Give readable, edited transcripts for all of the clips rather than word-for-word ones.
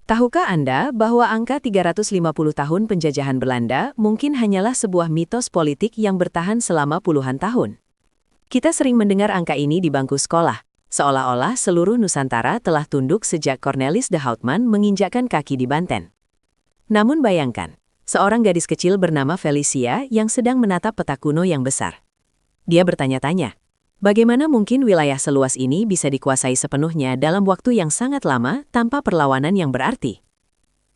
Tahukah Anda bahwa angka 350 tahun penjajahan Belanda mungkin hanyalah sebuah mitos politik yang bertahan selama puluhan tahun? Kita sering mendengar angka ini di bangku sekolah, seolah-olah seluruh Nusantara telah tunduk sejak Cornelis de Houtman menginjakkan kaki di Banten. Namun bayangkan, seorang gadis kecil bernama Felicia yang sedang menatap peta kuno yang besar. Dia bertanya-tanya, bagaimana mungkin wilayah seluas ini bisa dikuasai sepenuhnya dalam waktu yang sangat lama tanpa perlawanan yang berarti?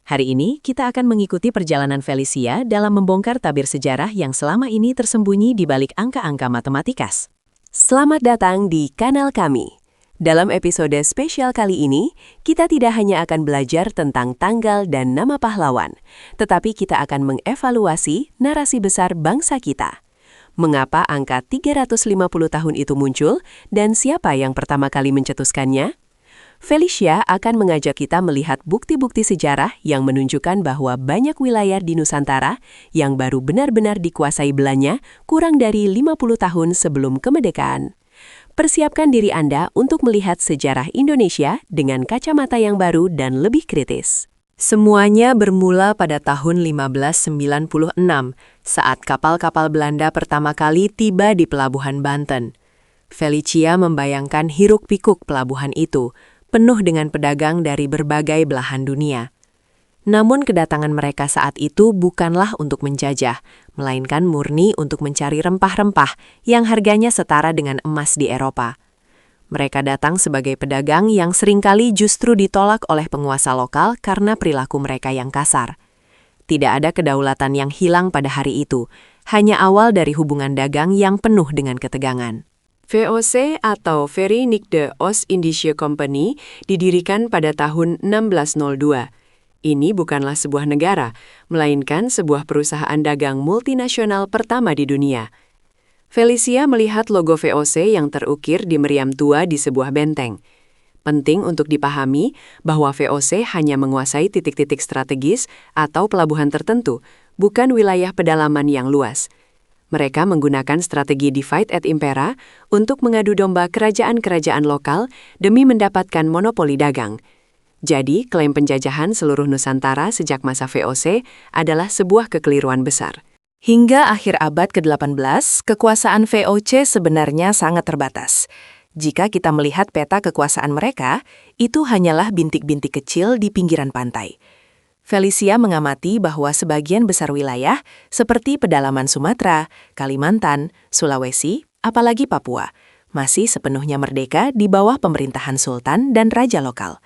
Hari ini kita akan mengikuti perjalanan Felicia dalam membongkar tabir sejarah yang selama ini tersembunyi di balik angka-angka matematikas. Selamat datang di kanal kami. Dalam episode spesial kali ini, kita tidak hanya akan belajar tentang tanggal dan nama pahlawan, tetapi kita akan mengevaluasi narasi besar bangsa kita. Mengapa angka 350 tahun itu muncul dan siapa yang pertama kali mencetuskannya? Felicia akan mengajak kita melihat bukti-bukti sejarah yang menunjukkan bahwa banyak wilayah di Nusantara yang baru benar-benar dikuasai Belanda kurang dari 50 tahun sebelum kemerdekaan. Persiapkan diri Anda untuk melihat sejarah Indonesia dengan kacamata yang baru dan lebih kritis. Semuanya bermula pada tahun 1596, saat kapal-kapal Belanda pertama kali tiba di Pelabuhan Banten. Felicia membayangkan hiruk-pikuk pelabuhan itu, penuh dengan pedagang dari berbagai belahan dunia. Namun kedatangan mereka saat itu bukanlah untuk menjajah, melainkan murni untuk mencari rempah-rempah yang harganya setara dengan emas di Eropa. Mereka datang sebagai pedagang yang seringkali justru ditolak oleh penguasa lokal karena perilaku mereka yang kasar. Tidak ada kedaulatan yang hilang pada hari itu, hanya awal dari hubungan dagang yang penuh dengan ketegangan. VOC atau Verenigde Oost-Indische Compagnie didirikan pada tahun 1602. Ini bukanlah sebuah negara, melainkan sebuah perusahaan dagang multinasional pertama di dunia. Felicia melihat logo VOC yang terukir di meriam tua di sebuah benteng. Penting untuk dipahami bahwa VOC hanya menguasai titik-titik strategis atau pelabuhan tertentu, bukan wilayah pedalaman yang luas. Mereka menggunakan strategi divide et impera untuk mengadu domba kerajaan-kerajaan lokal demi mendapatkan monopoli dagang. Jadi, klaim penjajahan seluruh Nusantara sejak masa VOC adalah sebuah kekeliruan besar. Hingga akhir abad ke-18, kekuasaan VOC sebenarnya sangat terbatas. Jika kita melihat peta kekuasaan mereka, itu hanyalah bintik-bintik kecil di pinggiran pantai. Felicia mengamati bahwa sebagian besar wilayah, seperti pedalaman Sumatera, Kalimantan, Sulawesi, apalagi Papua, masih sepenuhnya merdeka di bawah pemerintahan sultan dan raja lokal.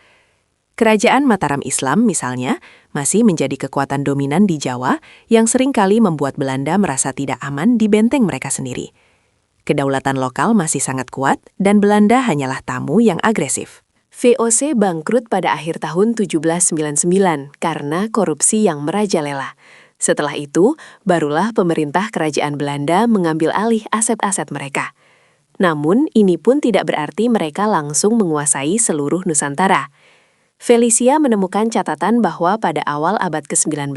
Kerajaan Mataram Islam, misalnya, masih menjadi kekuatan dominan di Jawa yang seringkali membuat Belanda merasa tidak aman di benteng mereka sendiri. Kedaulatan lokal masih sangat kuat dan Belanda hanyalah tamu yang agresif. VOC bangkrut pada akhir tahun 1799 karena korupsi yang merajalela. Setelah itu, barulah pemerintah kerajaan Belanda mengambil alih aset-aset mereka. Namun, ini pun tidak berarti mereka langsung menguasai seluruh Nusantara. Felicia menemukan catatan bahwa pada awal abad ke-19,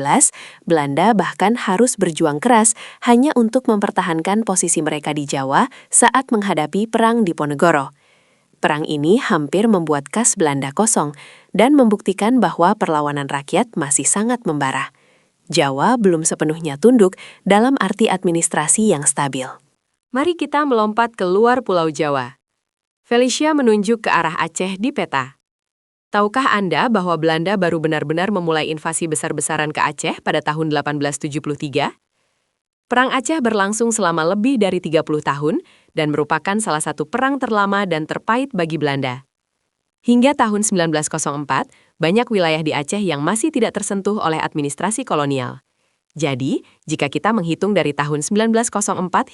Belanda bahkan harus berjuang keras hanya untuk mempertahankan posisi mereka di Jawa saat menghadapi Perang Diponegoro. Perang ini hampir membuat kas Belanda kosong dan membuktikan bahwa perlawanan rakyat masih sangat membara. Jawa belum sepenuhnya tunduk dalam arti administrasi yang stabil. Mari kita melompat ke luar Pulau Jawa. Felicia menunjuk ke arah Aceh di peta. Tahukah Anda bahwa Belanda baru benar-benar memulai invasi besar-besaran ke Aceh pada tahun 1873? Perang Aceh berlangsung selama lebih dari 30 tahun dan merupakan salah satu perang terlama dan terpahit bagi Belanda. Hingga tahun 1904, banyak wilayah di Aceh yang masih tidak tersentuh oleh administrasi kolonial. Jadi, jika kita menghitung dari tahun 1904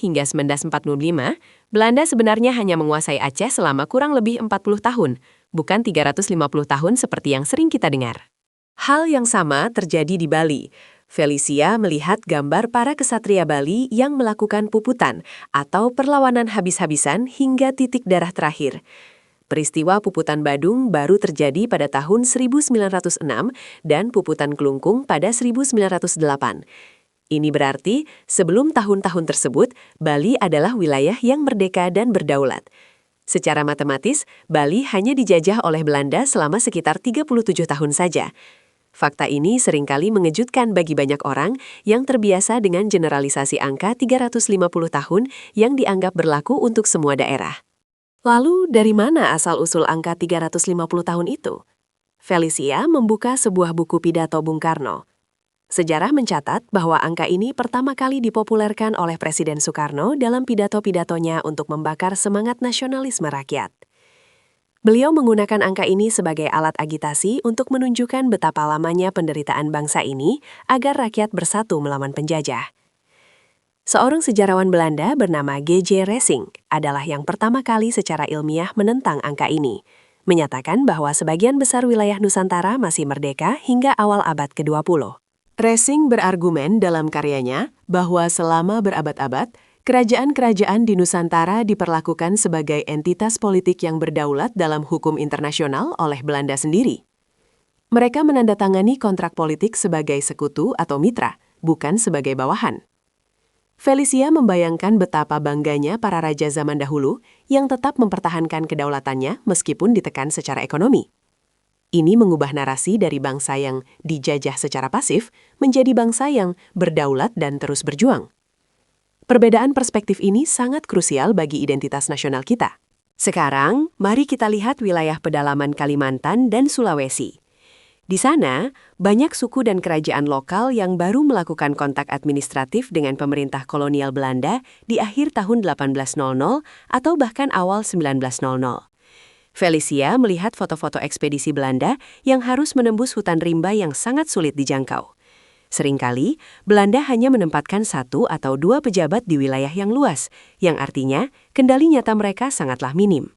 hingga 1945, Belanda sebenarnya hanya menguasai Aceh selama kurang lebih 40 tahun, bukan 350 tahun seperti yang sering kita dengar. Hal yang sama terjadi di Bali. Felicia melihat gambar para kesatria Bali yang melakukan puputan atau perlawanan habis-habisan hingga titik darah terakhir. Peristiwa Puputan Badung baru terjadi pada tahun 1906 dan Puputan Kelungkung pada 1908. Ini berarti sebelum tahun-tahun tersebut, Bali adalah wilayah yang merdeka dan berdaulat. Secara matematis, Bali hanya dijajah oleh Belanda selama sekitar 37 tahun saja. Fakta ini seringkali mengejutkan bagi banyak orang yang terbiasa dengan generalisasi angka 350 tahun yang dianggap berlaku untuk semua daerah. Lalu, dari mana asal-usul angka 350 tahun itu? Felicia membuka sebuah buku pidato Bung Karno. Sejarah mencatat bahwa angka ini pertama kali dipopulerkan oleh Presiden Soekarno dalam pidato-pidatonya untuk membakar semangat nasionalisme rakyat. Beliau menggunakan angka ini sebagai alat agitasi untuk menunjukkan betapa lamanya penderitaan bangsa ini agar rakyat bersatu melawan penjajah. Seorang sejarawan Belanda bernama G.J. Racing adalah yang pertama kali secara ilmiah menentang angka ini, menyatakan bahwa sebagian besar wilayah Nusantara masih merdeka hingga awal abad ke-20. Racing berargumen dalam karyanya bahwa selama berabad-abad, kerajaan-kerajaan di Nusantara diperlakukan sebagai entitas politik yang berdaulat dalam hukum internasional oleh Belanda sendiri. Mereka menandatangani kontrak politik sebagai sekutu atau mitra, bukan sebagai bawahan. Felicia membayangkan betapa bangganya para raja zaman dahulu yang tetap mempertahankan kedaulatannya meskipun ditekan secara ekonomi. Ini mengubah narasi dari bangsa yang dijajah secara pasif menjadi bangsa yang berdaulat dan terus berjuang. Perbedaan perspektif ini sangat krusial bagi identitas nasional kita. Sekarang, mari kita lihat wilayah pedalaman Kalimantan dan Sulawesi. Di sana, banyak suku dan kerajaan lokal yang baru melakukan kontak administratif dengan pemerintah kolonial Belanda di akhir tahun 1800 atau bahkan awal 1900. Felicia melihat foto-foto ekspedisi Belanda yang harus menembus hutan rimba yang sangat sulit dijangkau. Seringkali, Belanda hanya menempatkan 1 atau 2 pejabat di wilayah yang luas, yang artinya kendali nyata mereka sangatlah minim.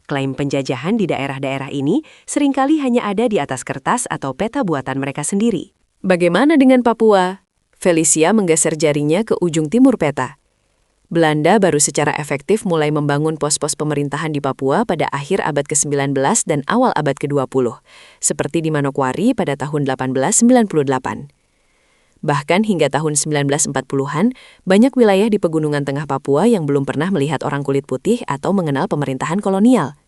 Klaim penjajahan di daerah-daerah ini seringkali hanya ada di atas kertas atau peta buatan mereka sendiri. Bagaimana dengan Papua? Felicia menggeser jarinya ke ujung timur peta. Belanda baru secara efektif mulai membangun pos-pos pemerintahan di Papua pada akhir abad ke-19 dan awal abad ke-20, seperti di Manokwari pada tahun 1898. Bahkan hingga tahun 1940-an, banyak wilayah di pegunungan tengah Papua yang belum pernah melihat orang kulit putih atau mengenal pemerintahan kolonial.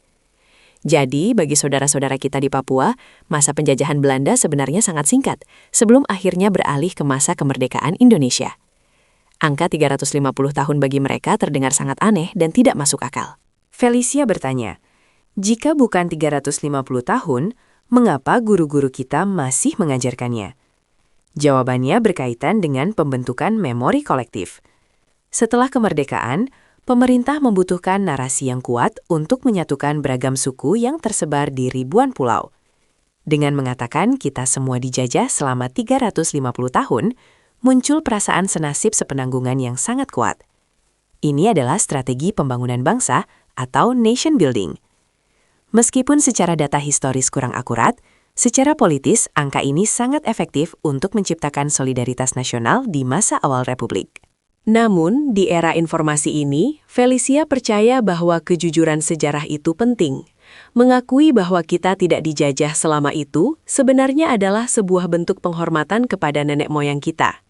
Jadi, bagi saudara-saudara kita di Papua, masa penjajahan Belanda sebenarnya sangat singkat, sebelum akhirnya beralih ke masa kemerdekaan Indonesia. Angka 350 tahun bagi mereka terdengar sangat aneh dan tidak masuk akal. Felicia bertanya, jika bukan 350 tahun, mengapa guru-guru kita masih mengajarkannya? Jawabannya berkaitan dengan pembentukan memori kolektif. Setelah kemerdekaan, pemerintah membutuhkan narasi yang kuat untuk menyatukan beragam suku yang tersebar di ribuan pulau. Dengan mengatakan kita semua dijajah selama 350 tahun, muncul perasaan senasib sepenanggungan yang sangat kuat. Ini adalah strategi pembangunan bangsa atau nation building. Meskipun secara data historis kurang akurat, secara politis, angka ini sangat efektif untuk menciptakan solidaritas nasional di masa awal Republik. Namun, di era informasi ini, Felicia percaya bahwa kejujuran sejarah itu penting. Mengakui bahwa kita tidak dijajah selama itu sebenarnya adalah sebuah bentuk penghormatan kepada nenek moyang kita.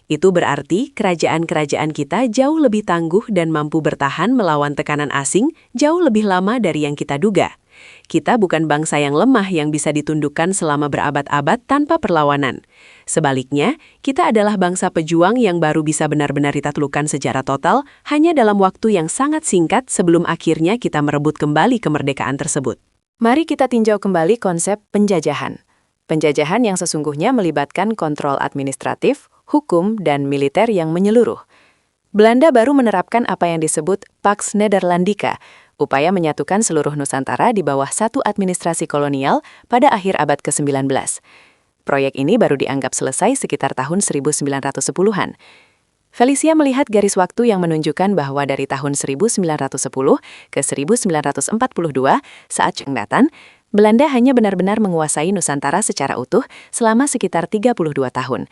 Itu berarti kerajaan-kerajaan kita jauh lebih tangguh dan mampu bertahan melawan tekanan asing jauh lebih lama dari yang kita duga. Kita bukan bangsa yang lemah yang bisa ditundukkan selama berabad-abad tanpa perlawanan. Sebaliknya, kita adalah bangsa pejuang yang baru bisa benar-benar ditaklukkan secara total hanya dalam waktu yang sangat singkat sebelum akhirnya kita merebut kembali kemerdekaan tersebut. Mari kita tinjau kembali konsep penjajahan. Penjajahan yang sesungguhnya melibatkan kontrol administratif, hukum, dan militer yang menyeluruh. Belanda baru menerapkan apa yang disebut Pax Nederlandica, upaya menyatukan seluruh Nusantara di bawah satu administrasi kolonial pada akhir abad ke-19. Proyek ini baru dianggap selesai sekitar tahun 1910-an. Felicia melihat garis waktu yang menunjukkan bahwa dari tahun 1910 ke 1942, saat Cheng datang, Belanda hanya benar-benar menguasai Nusantara secara utuh selama sekitar 32 tahun.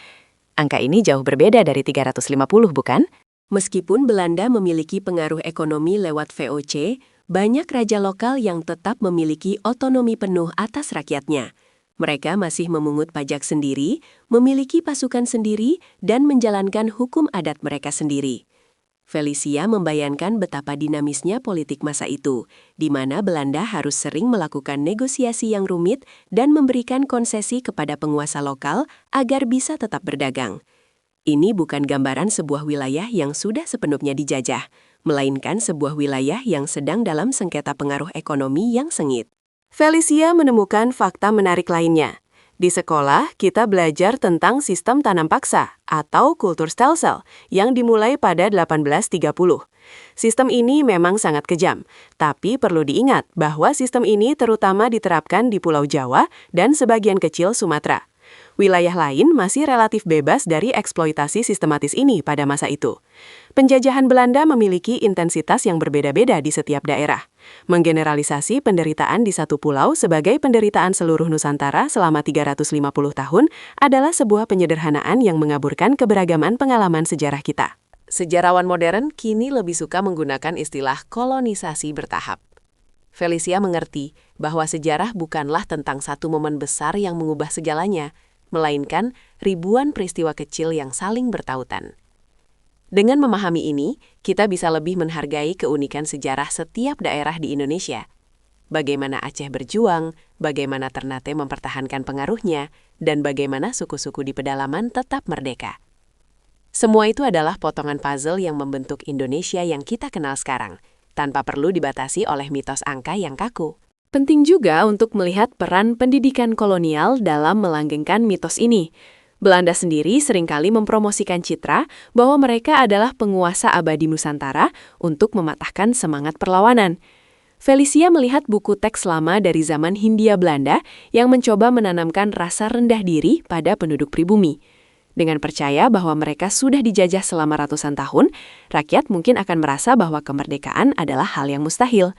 Angka ini jauh berbeda dari 350, bukan? Meskipun Belanda memiliki pengaruh ekonomi lewat VOC, banyak raja lokal yang tetap memiliki otonomi penuh atas rakyatnya. Mereka masih memungut pajak sendiri, memiliki pasukan sendiri, dan menjalankan hukum adat mereka sendiri. Felicia membayangkan betapa dinamisnya politik masa itu, di mana Belanda harus sering melakukan negosiasi yang rumit dan memberikan konsesi kepada penguasa lokal agar bisa tetap berdagang. Ini bukan gambaran sebuah wilayah yang sudah sepenuhnya dijajah, melainkan sebuah wilayah yang sedang dalam sengketa pengaruh ekonomi yang sengit. Felicia menemukan fakta menarik lainnya. Di sekolah, kita belajar tentang sistem tanam paksa atau kultur stelsel yang dimulai pada 1830. Sistem ini memang sangat kejam, tapi perlu diingat bahwa sistem ini terutama diterapkan di Pulau Jawa dan sebagian kecil Sumatera. Wilayah lain masih relatif bebas dari eksploitasi sistematis ini pada masa itu. Penjajahan Belanda memiliki intensitas yang berbeda-beda di setiap daerah. Menggeneralisasi penderitaan di satu pulau sebagai penderitaan seluruh Nusantara selama 350 tahun adalah sebuah penyederhanaan yang mengaburkan keberagaman pengalaman sejarah kita. Sejarawan modern kini lebih suka menggunakan istilah kolonisasi bertahap. Felicia mengerti bahwa sejarah bukanlah tentang satu momen besar yang mengubah segalanya, melainkan ribuan peristiwa kecil yang saling bertautan. Dengan memahami ini, kita bisa lebih menghargai keunikan sejarah setiap daerah di Indonesia. Bagaimana Aceh berjuang, bagaimana Ternate mempertahankan pengaruhnya, dan bagaimana suku-suku di pedalaman tetap merdeka. Semua itu adalah potongan puzzle yang membentuk Indonesia yang kita kenal sekarang, tanpa perlu dibatasi oleh mitos angka yang kaku. Penting juga untuk melihat peran pendidikan kolonial dalam melanggengkan mitos ini. Belanda sendiri seringkali mempromosikan citra bahwa mereka adalah penguasa abadi Nusantara untuk mematahkan semangat perlawanan. Felicia melihat buku teks lama dari zaman Hindia Belanda yang mencoba menanamkan rasa rendah diri pada penduduk pribumi. Dengan percaya bahwa mereka sudah dijajah selama ratusan tahun, rakyat mungkin akan merasa bahwa kemerdekaan adalah hal yang mustahil.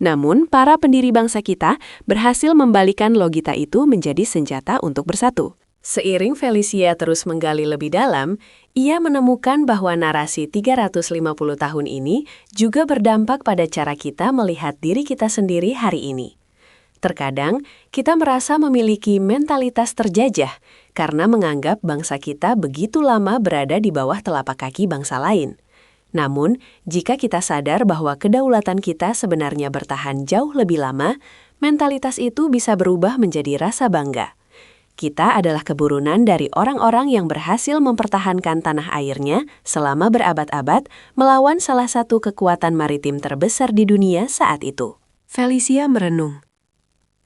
Namun, para pendiri bangsa kita berhasil membalikan logika itu menjadi senjata untuk bersatu. Seiring Felicia terus menggali lebih dalam, ia menemukan bahwa narasi 350 tahun ini juga berdampak pada cara kita melihat diri kita sendiri hari ini. Terkadang, kita merasa memiliki mentalitas terjajah karena menganggap bangsa kita begitu lama berada di bawah telapak kaki bangsa lain. Namun, jika kita sadar bahwa kedaulatan kita sebenarnya bertahan jauh lebih lama, mentalitas itu bisa berubah menjadi rasa bangga. Kita adalah keturunan dari orang-orang yang berhasil mempertahankan tanah airnya selama berabad-abad melawan salah satu kekuatan maritim terbesar di dunia saat itu. Felicia merenung.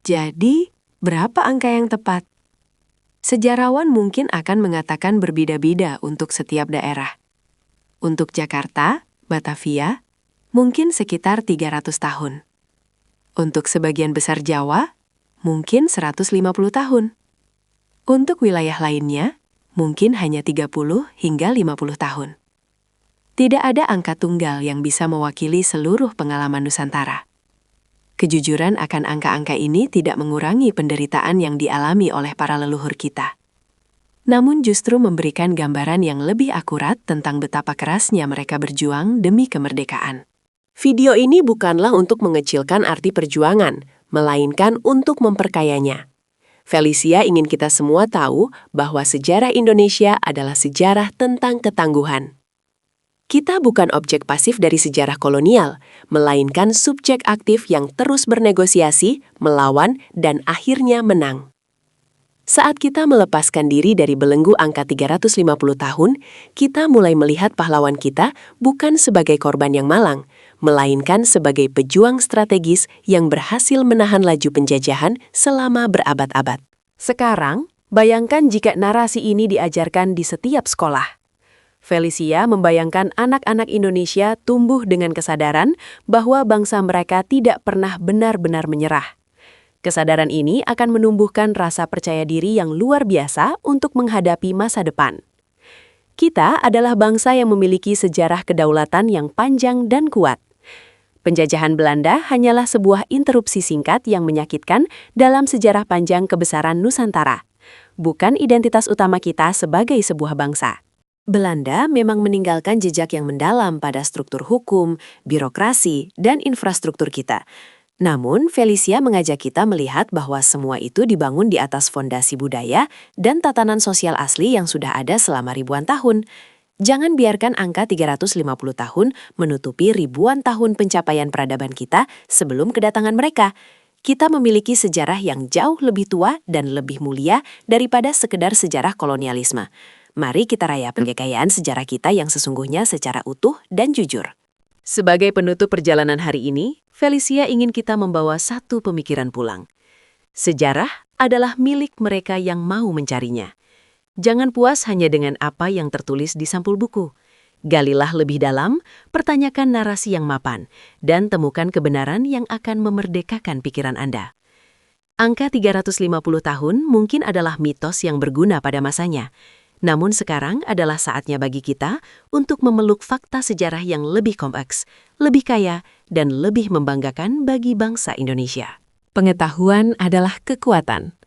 Jadi, berapa angka yang tepat? Sejarawan mungkin akan mengatakan berbeda-beda untuk setiap daerah. Untuk Jakarta, Batavia, mungkin sekitar 300 tahun. Untuk sebagian besar Jawa, mungkin 150 tahun. Untuk wilayah lainnya, mungkin hanya 30 hingga 50 tahun. Tidak ada angka tunggal yang bisa mewakili seluruh pengalaman Nusantara. Kejujuran akan angka-angka ini tidak mengurangi penderitaan yang dialami oleh para leluhur kita. Namun justru memberikan gambaran yang lebih akurat tentang betapa kerasnya mereka berjuang demi kemerdekaan. Video ini bukanlah untuk mengecilkan arti perjuangan, melainkan untuk memperkayanya. Felicia ingin kita semua tahu bahwa sejarah Indonesia adalah sejarah tentang ketangguhan. Kita bukan objek pasif dari sejarah kolonial, melainkan subjek aktif yang terus bernegosiasi, melawan, dan akhirnya menang. Saat kita melepaskan diri dari belenggu angka 350 tahun, kita mulai melihat pahlawan kita bukan sebagai korban yang malang, melainkan sebagai pejuang strategis yang berhasil menahan laju penjajahan selama berabad-abad. Sekarang, bayangkan jika narasi ini diajarkan di setiap sekolah. Felicia membayangkan anak-anak Indonesia tumbuh dengan kesadaran bahwa bangsa mereka tidak pernah benar-benar menyerah. Kesadaran ini akan menumbuhkan rasa percaya diri yang luar biasa untuk menghadapi masa depan. Kita adalah bangsa yang memiliki sejarah kedaulatan yang panjang dan kuat. Penjajahan Belanda hanyalah sebuah interupsi singkat yang menyakitkan dalam sejarah panjang kebesaran Nusantara, bukan identitas utama kita sebagai sebuah bangsa. Belanda memang meninggalkan jejak yang mendalam pada struktur hukum, birokrasi, dan infrastruktur kita. Namun, Felicia mengajak kita melihat bahwa semua itu dibangun di atas fondasi budaya dan tatanan sosial asli yang sudah ada selama ribuan tahun. Jangan biarkan angka 350 tahun menutupi ribuan tahun pencapaian peradaban kita sebelum kedatangan mereka. Kita memiliki sejarah yang jauh lebih tua dan lebih mulia daripada sekedar sejarah kolonialisme. Mari kita rayakan kekayaan sejarah kita yang sesungguhnya secara utuh dan jujur. Sebagai penutup perjalanan hari ini, Felicia ingin kita membawa satu pemikiran pulang. Sejarah adalah milik mereka yang mau mencarinya. Jangan puas hanya dengan apa yang tertulis di sampul buku. Galilah lebih dalam, pertanyakan narasi yang mapan, dan temukan kebenaran yang akan memerdekakan pikiran Anda. Angka 350 tahun mungkin adalah mitos yang berguna pada masanya. Namun sekarang adalah saatnya bagi kita untuk memeluk fakta sejarah yang lebih kompleks, lebih kaya, dan lebih membanggakan bagi bangsa Indonesia. Pengetahuan adalah kekuatan.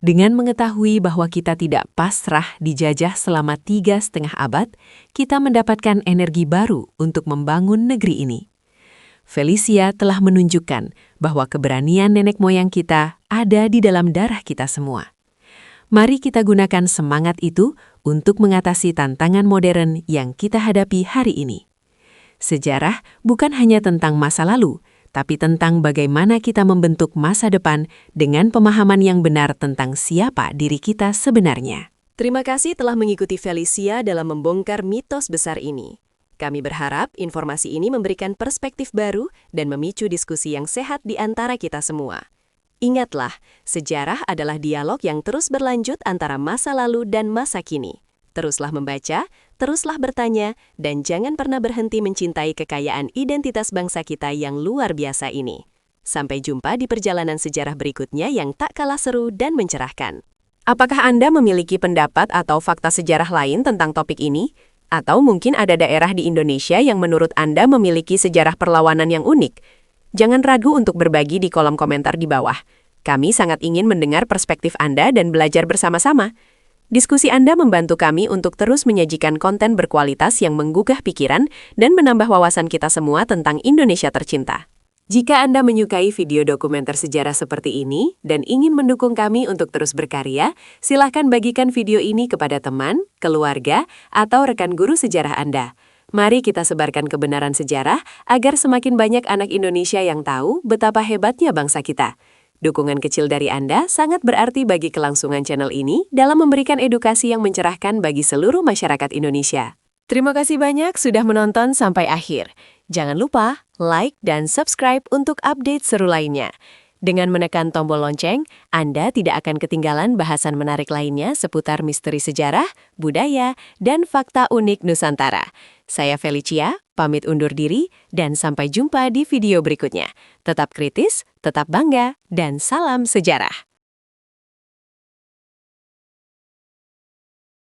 Dengan mengetahui bahwa kita tidak pasrah dijajah selama 3,5 abad, kita mendapatkan energi baru untuk membangun negeri ini. Felicia telah menunjukkan bahwa keberanian nenek moyang kita ada di dalam darah kita semua. Mari kita gunakan semangat itu untuk mengatasi tantangan modern yang kita hadapi hari ini. Sejarah bukan hanya tentang masa lalu, tapi tentang bagaimana kita membentuk masa depan dengan pemahaman yang benar tentang siapa diri kita sebenarnya. Terima kasih telah mengikuti Felicia dalam membongkar mitos besar ini. Kami berharap informasi ini memberikan perspektif baru dan memicu diskusi yang sehat di antara kita semua. Ingatlah, sejarah adalah dialog yang terus berlanjut antara masa lalu dan masa kini. Teruslah membaca, teruslah bertanya, dan jangan pernah berhenti mencintai kekayaan identitas bangsa kita yang luar biasa ini. Sampai jumpa di perjalanan sejarah berikutnya yang tak kalah seru dan mencerahkan. Apakah Anda memiliki pendapat atau fakta sejarah lain tentang topik ini? Atau mungkin ada daerah di Indonesia yang menurut Anda memiliki sejarah perlawanan yang unik? Jangan ragu untuk berbagi di kolom komentar di bawah. Kami sangat ingin mendengar perspektif Anda dan belajar bersama-sama. Diskusi Anda membantu kami untuk terus menyajikan konten berkualitas yang menggugah pikiran dan menambah wawasan kita semua tentang Indonesia tercinta. Jika Anda menyukai video dokumenter sejarah seperti ini dan ingin mendukung kami untuk terus berkarya, silakan bagikan video ini kepada teman, keluarga, atau rekan guru sejarah Anda. Mari kita sebarkan kebenaran sejarah agar semakin banyak anak Indonesia yang tahu betapa hebatnya bangsa kita. Dukungan kecil dari Anda sangat berarti bagi kelangsungan channel ini dalam memberikan edukasi yang mencerahkan bagi seluruh masyarakat Indonesia. Terima kasih banyak sudah menonton sampai akhir. Jangan lupa like dan subscribe untuk update seru lainnya. Dengan menekan tombol lonceng, Anda tidak akan ketinggalan bahasan menarik lainnya seputar misteri sejarah, budaya, dan fakta unik Nusantara. Saya Felicia, pamit undur diri, dan sampai jumpa di video berikutnya. Tetap kritis, tetap bangga, dan salam sejarah.